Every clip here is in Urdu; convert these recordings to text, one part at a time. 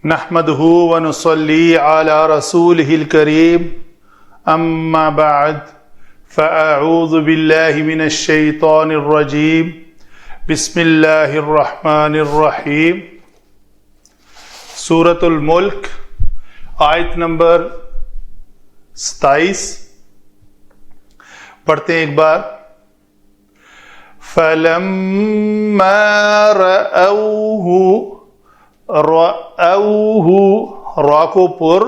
نحمده ونصلي على رسوله الكريم اما بعد فاعوذ بالله من الشيطان الرجيم بسم الله الرحمن الرحیم۔ سورۃ الملک آیت نمبر 27 پڑھتے ہیں ایک بار۔ فَلَمَّا رَأَوْهُ را کو پر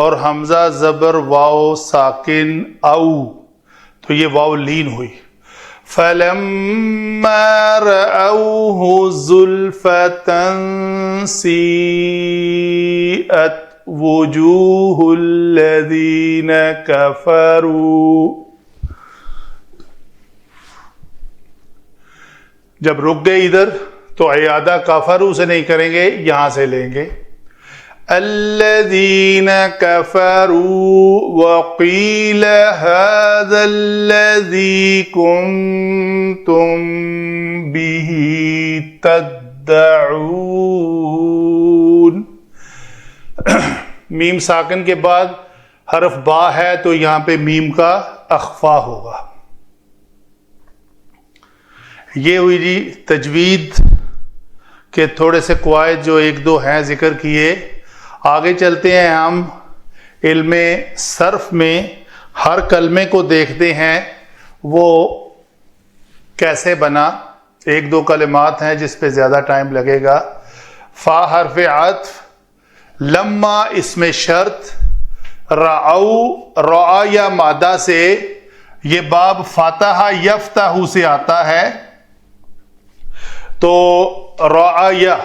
اور حمزہ زبر واو ساکن او، تو یہ واو لین ہوئی۔ فَلَمَّا رَأَوْهُ زُلْفَةً سِيئَتْ وُجُوهُ الَّذِينَ كَفَرُوا۔ جب رک گئے ادھر تو اعادہ کفروا سے نہیں کریں گے، یہاں سے لیں گے۔ الذین کفروا وقیل ھذا الذی کنتم بہ تدعون۔ میم ساکن کے بعد حرف با ہے تو یہاں پہ میم کا اخفا ہوگا۔ یہ ہوئی جی تجوید کے تھوڑے سے قواعد جو ایک دو ہیں ذکر کیے۔ آگے چلتے ہیں ہم علم صرف میں ہر کلمے کو دیکھتے ہیں وہ کیسے بنا۔ ایک دو کلمات ہیں جس پہ زیادہ ٹائم لگے گا۔ فا حرف عطف، لما اسم شرط، رعو رعا یا مادہ سے، یہ باب فاتح یفتح سے آتا ہے، تو رعایا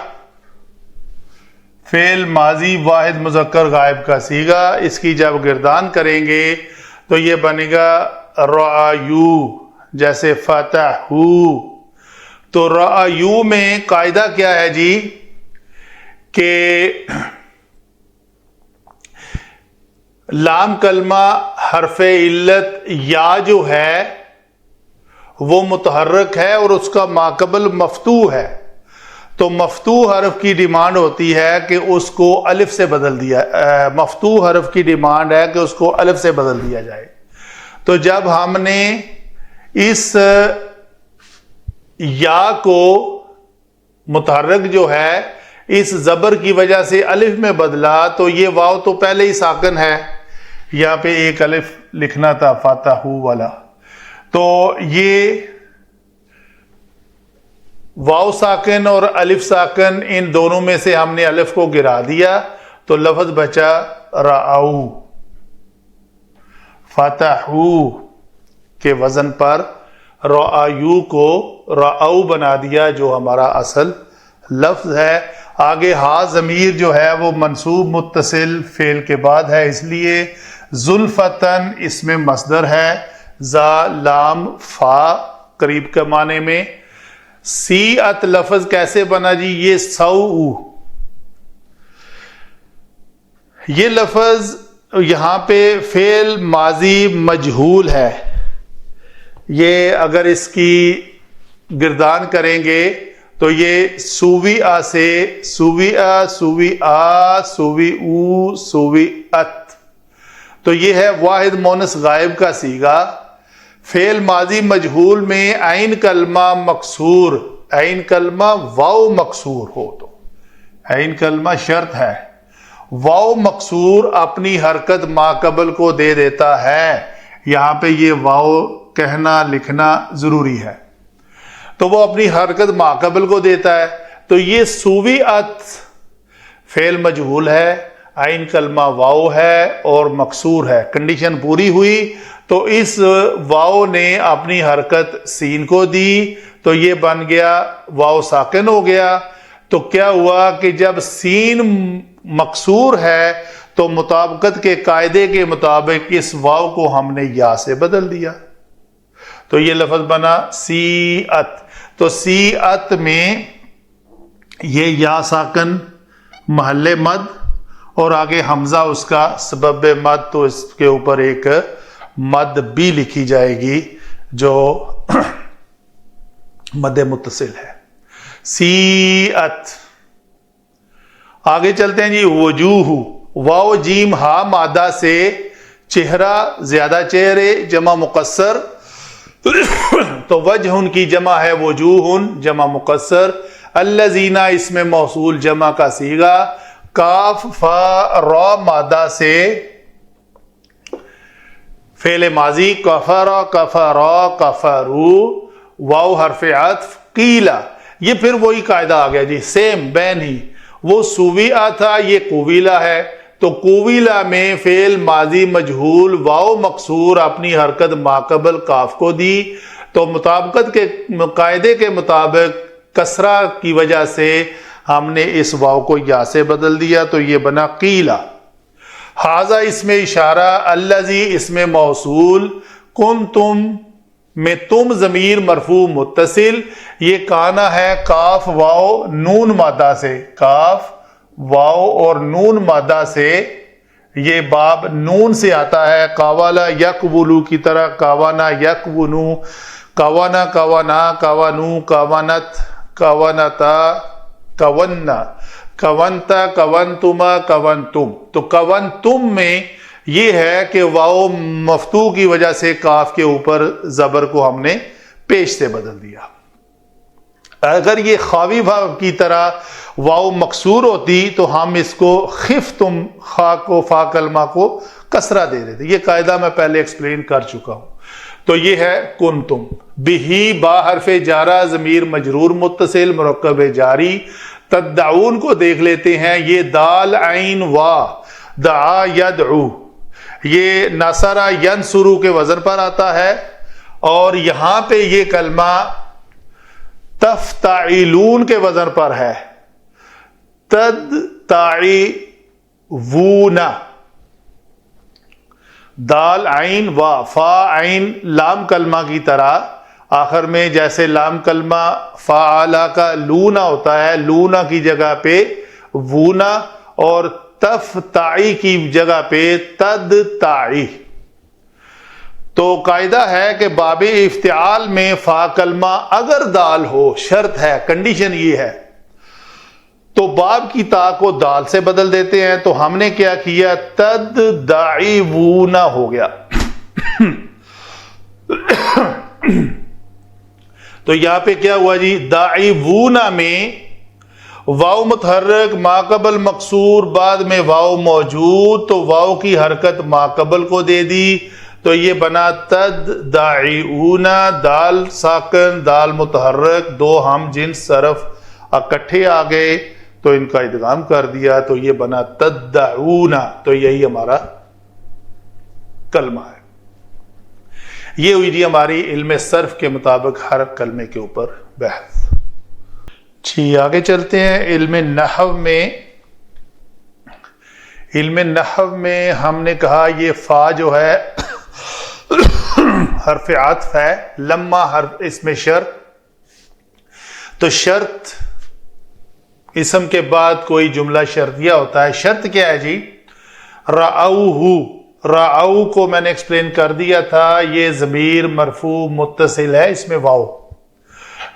فعل ماضی واحد مذکر غائب کا صیغہ، اس کی جب گردان کریں گے تو یہ بنے گا رعایو، جیسے فتحو۔ تو رعایو میں قاعدہ کیا ہے جی کہ لام کلمہ حرف علت یا جو ہے وہ متحرک ہے اور اس کا ماقبل مفتوح ہے، تو مفتوح حرف کی ڈیمانڈ ہوتی ہے کہ اس کو الف سے بدل دیا، مفتوح حرف کی ڈیمانڈ ہے کہ اس کو الف سے بدل دیا جائے۔ تو جب ہم نے اس یا کو متحرک جو ہے اس زبر کی وجہ سے الف میں بدلا، تو یہ واو تو پہلے ہی ساکن ہے، یہاں پہ ایک الف لکھنا تھا فاتحو والا، تو یہ واو ساکن اور الف ساکن ان دونوں میں سے ہم نے الف کو گرا دیا تو لفظ بچا رعو۔ فتحو کے وزن پر رعایو کو رعو بنا دیا جو ہمارا اصل لفظ ہے۔ آگے ہا ضمیر جو ہے وہ منصوب متصل فعل کے بعد ہے، اس لیے زلفتن اس میں مصدر ہے، زا لام فا قریب کے معنی میں۔ سیئت لفظ کیسے بنا جی؟ یہ سو، یہ لفظ یہاں پہ فعل ماضی مجہول ہے، یہ اگر اس کی گردان کریں گے تو یہ سووی آ سے سووی آ سووی آ سووی او سووی ات، تو یہ ہے واحد مونس غائب کا صیغہ۔ فعل ماضی مجہول میں عین کلمہ مکسور، عین کلمہ واو مکسور ہو تو عین کلمہ شرط ہے، واو مکسور اپنی حرکت ماقبل کو دے دیتا ہے، یہاں پہ یہ واو کہنا لکھنا ضروری ہے، تو وہ اپنی حرکت ماقبل کو دیتا ہے۔ تو یہ سووی ات فعل مجہول ہے، عین کلمہ واو ہے اور مکسور ہے، کنڈیشن پوری ہوئی تو اس واو نے اپنی حرکت سین کو دی تو یہ بن گیا واو ساکن ہو گیا۔ تو کیا ہوا کہ جب سین مکسور ہے تو مطابقت کے قاعدے کے مطابق اس واو کو ہم نے یا سے بدل دیا، تو یہ لفظ بنا سیئت۔ تو سیئت میں یہ یا ساکن محل مد اور آگے حمزہ اس کا سبب مد، تو اس کے اوپر ایک مد بھی لکھی جائے گی جو مد متصل ہے۔ سیئت۔ آگے چلتے ہیں جی. وجوہ واو جیم ہا مادہ سے چہرہ زیادہ چہرے جمع مقصر تو وجہ ان کی جمع ہے وجوہ جمع مقصر. الذین اس میں موصول جمع کا صیغہ. کاف فا را مادہ سے فعل ماضی کفر کفرا کفرو واو حرف عطف قیلا. یہ پھر وہی قاعدہ آ گیا جی سیم بین ہی. وہ سویہ تھا یہ قویلا ہے تو قویلا میں فعل ماضی مجہول واو مکسور اپنی حرکت ماقبل کاف کو دی تو مطابقت کے قاعدے کے مطابق کسرہ کی وجہ سے ہم نے اس واو کو یا سے بدل دیا تو یہ بنا قیلا. حاذا اس میں اشارہ. الذی اس میں موصول. کنتم میں تم ضمیر مرفوع متصل. یہ کانا ہے کاف واو نون مادہ سے. کاف واو اور نون مادہ سے. یہ باب نون سے آتا ہے. کاوالا یکولو کی طرح کاوانا یکونو کاوانا کاوانا کاوانو کاوانت کاوانتا کاونا کونتا کونتما کونتم. تو کونتم میں یہ ہے کہ واو مفتوح کی وجہ سے کاف کے اوپر زبر کو ہم نے پیش سے بدل دیا. اگر یہ خاوی بھاو کی طرح واو مکسور ہوتی تو ہم اس کو خفتم خا کو فا کلمہ کو کسرہ دے دیتے. یہ قاعدہ میں پہلے ایکسپلین کر چکا ہوں. تو یہ ہے کنتم. بہی با حرف جارہ ضمیر مجرور متصل مرکب جاری. تدعون کو دیکھ لیتے ہیں. یہ دال عین وا دعا یدعو یہ نصرہ ینصرو کے وزن پر آتا ہے اور یہاں پہ یہ کلمہ تفتعلون کے وزن پر ہے. تدتعون دال عین وا فا عین لام کلمہ کی طرح آخر میں جیسے لام کلمہ فعلا کا لونا ہوتا ہے لونا کی جگہ پہ وونا اور تفتعی کی جگہ پہ تدتعی. تو قاعدہ ہے کہ باب افتعال میں فا کلمہ اگر دال ہو شرط ہے کنڈیشن یہ ہے تو باب کی تا کو دال سے بدل دیتے ہیں. تو ہم نے کیا کیا تدعیونا ہو گیا. تو یہاں پہ کیا ہوا جی دعیونا میں واو متحرک ماقبل مقصور بعد میں واو موجود تو واو کی حرکت ماقبل کو دے دی تو یہ بنا تدعیونا. دال ساکن دال متحرک دو ہم جنس صرف اکٹھے آ گئے تو ان کا ادغام کر دیا تو یہ بنا تدعونا. تو یہی ہمارا کلمہ ہے. یہ ہوئی جی ہماری علم صرف کے مطابق ہر کلمے کے اوپر بحث. جی آگے چلتے ہیں. علم نحو میں ہم نے کہا یہ فا جو ہے حرف عطف ہے. لما حرف اس میں شرط. تو شرط اسم کے بعد کوئی جملہ شرطیہ ہوتا ہے. شرط کیا ہے جی رعوہ. رعو کو میں نے ایکسپلین کر دیا تھا یہ ضمیر مرفوع متصل ہے اس میں واو.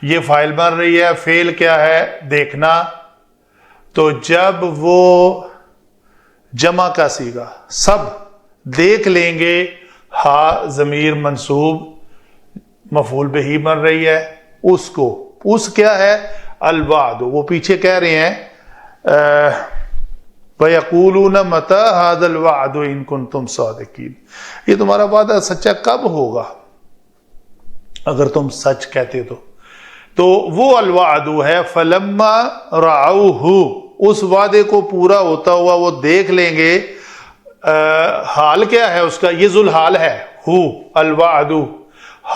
یہ فاعل بن رہی ہے. فعل کیا ہے دیکھنا. تو جب وہ جمع کا صیغہ سب دیکھ لیں گے ہا ضمیر منصوب مفعول بہ بن رہی ہے. اس کو اس کیا ہے الوعد. وہ پیچھے کہہ رہے ہیں وَيَقُولُونَ مَتَى هَذَا الْوَعْدُ إِن كُنتُمْ صَادِقِينَ. یہ تمہارا وعدہ سچا کب ہوگا اگر تم سچ کہتے تو وہ الوعد ہے. فَلَمَّا رَعَوْهُ اس وعدے کو پورا ہوتا ہوا وہ دیکھ لیں گے. حال کیا ہے اس کا یہ ذوالحال ہے. ہو الوعد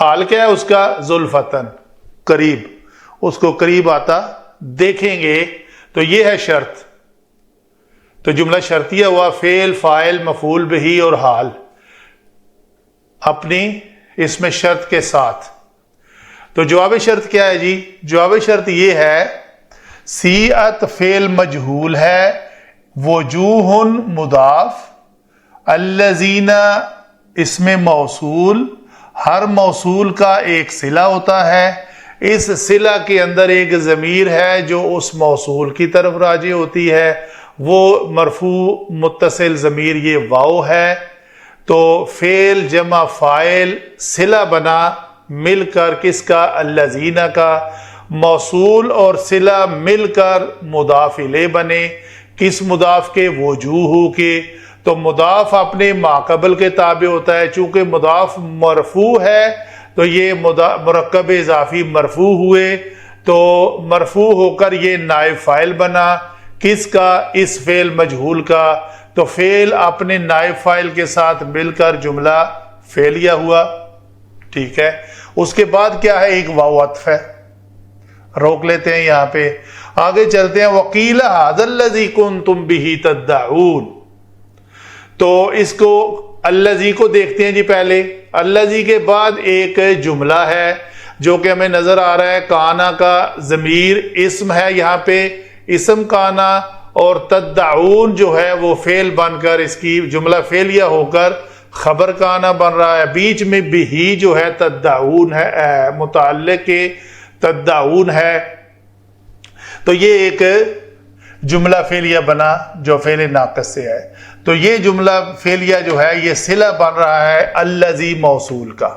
حال کیا ہے اس کا ذوالفتن قریب. اس کو قریب آتا دیکھیں گے تو یہ ہے شرط. تو جملہ شرطیہ ہوا فعل فاعل مفعول بہ اور حال اپنی اس میں شرط کے ساتھ. تو جواب شرط کیا ہے جی جواب شرط یہ ہے سیئت فعل مجہول ہے. وجوہ مضاف. الذین اس میں موصول. ہر موصول کا ایک صلہ ہوتا ہے. اس صلہ کے اندر ایک ضمیر ہے جو اس موصول کی طرف راجع ہوتی ہے وہ مرفوع متصل ضمیر یہ واو ہے، تو فعل جمع فاعل صلہ بنا مل کر کس کا؟ الذین کا، موصول اور صلہ مل کر مضاف الیہ بنے، کس مضاف کے؟ وجوہ کے۔ تو مضاف اپنے ماقبل کے تابع ہوتا ہے، چونکہ مضاف مرفوع ہے تو یہ مرکب اضافی مرفوع ہوئے، تو مرفوع ہو کر یہ نائب فاعل بنا، کس کا؟ اس فعل مجہول کا، تو فعل اپنے نائب فاعل کے ساتھ مل کر جملہ فعلیہ ہوا، ٹھیک ہے۔ اس کے بعد کیا ہے؟ ایک واو عطف ہے، روک لیتے ہیں یہاں پہ، آگے چلتے ہیں۔ وَقِيلَ هَذَا الَّذِي كُنْتُمْ بِهِ تَدَّعُونَ، تو اس کو الذی کو دیکھتے ہیں جی پہلے۔ الذی کے بعد ایک جملہ ہے جو کہ ہمیں نظر آ رہا ہے، کانا کا ضمیر اسم ہے یہاں پہ، اسم کانا، اور تدعون جو ہے وہ فعل بن کر اس کی جملہ فعلیہ ہو کر خبر کانا بن رہا ہے، بیچ میں بھی جو ہے تدعون ہے، متعلق کے تدعون ہے، تو یہ ایک جملہ فعلیہ بنا جو فعل ناقص سے ہے۔ تو یہ جملہ فعلیہ جو ہے یہ صلہ بن رہا ہے الذی موصول کا،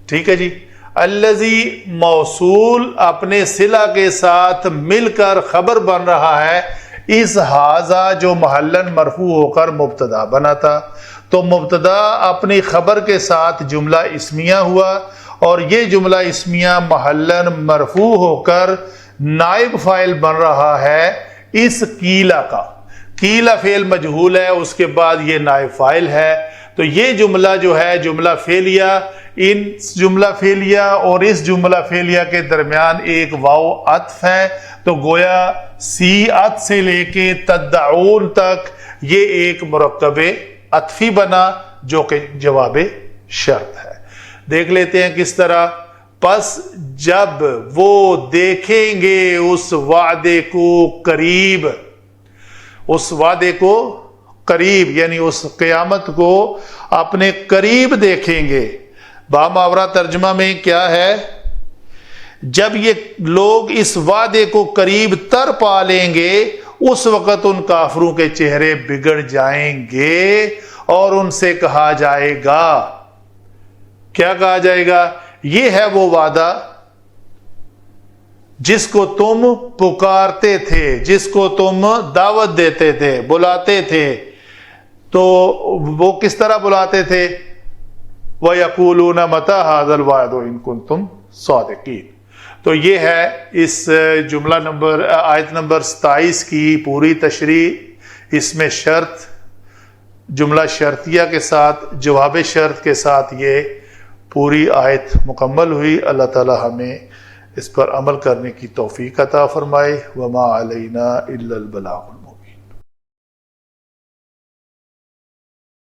ٹھیک ہے جی۔ الذی موصول اپنے صلہ کے ساتھ مل کر خبر بن رہا ہے اس ھذا جو محلاً مرفوع ہو کر مبتدا بنا تھا، تو مبتدا اپنی خبر کے ساتھ جملہ اسمیہ ہوا، اور یہ جملہ اسمیہ محلاً مرفوع ہو کر نائب فاعل بن رہا ہے اس قیلہ کا۔ قیلہ فعل مجہول ہے، اس کے بعد یہ نائب فاعل ہے، تو یہ جملہ جو ہے جملہ فعلیہ، ان جملہ فعلیہ اور اس جملہ فعلیہ کے درمیان ایک واو عطف ہے، تو گویا سیئت سے لے کے تدعون تک یہ ایک مرکب عطفی بنا جو کہ جواب شرط ہے۔ دیکھ لیتے ہیں کس طرح۔ پس جب وہ دیکھیں گے اس وعدے کو قریب، اس وعدے کو قریب یعنی اس قیامت کو اپنے قریب دیکھیں گے۔ باماورہ ترجمہ میں کیا ہے؟ جب یہ لوگ اس وعدے کو قریب تر پا لیں گے اس وقت ان کافروں کے چہرے بگڑ جائیں گے اور ان سے کہا جائے گا، کیا کہا جائے گا؟ یہ ہے وہ وعدہ جس کو تم پکارتے تھے، جس کو تم دعوت دیتے تھے، بلاتے تھے، تو وہ کس طرح بلاتے تھے؟ وَيَقُولُونَ مَتَىٰ هَٰذَا الْوَعْدُ إِن كُنتُمْ صَادِقِينَ۔ تو یہ ہے اس جملہ نمبر آیت نمبر 27 کی پوری تشریح۔ اس میں شرط، جملہ شرطیہ کے ساتھ، جواب شرط کے ساتھ یہ پوری آیت مکمل ہوئی۔ اللہ تعالی ہمیں اس پر عمل کرنے کی توفیق عطا فرمائے۔ وما علینا الا البلاغ۔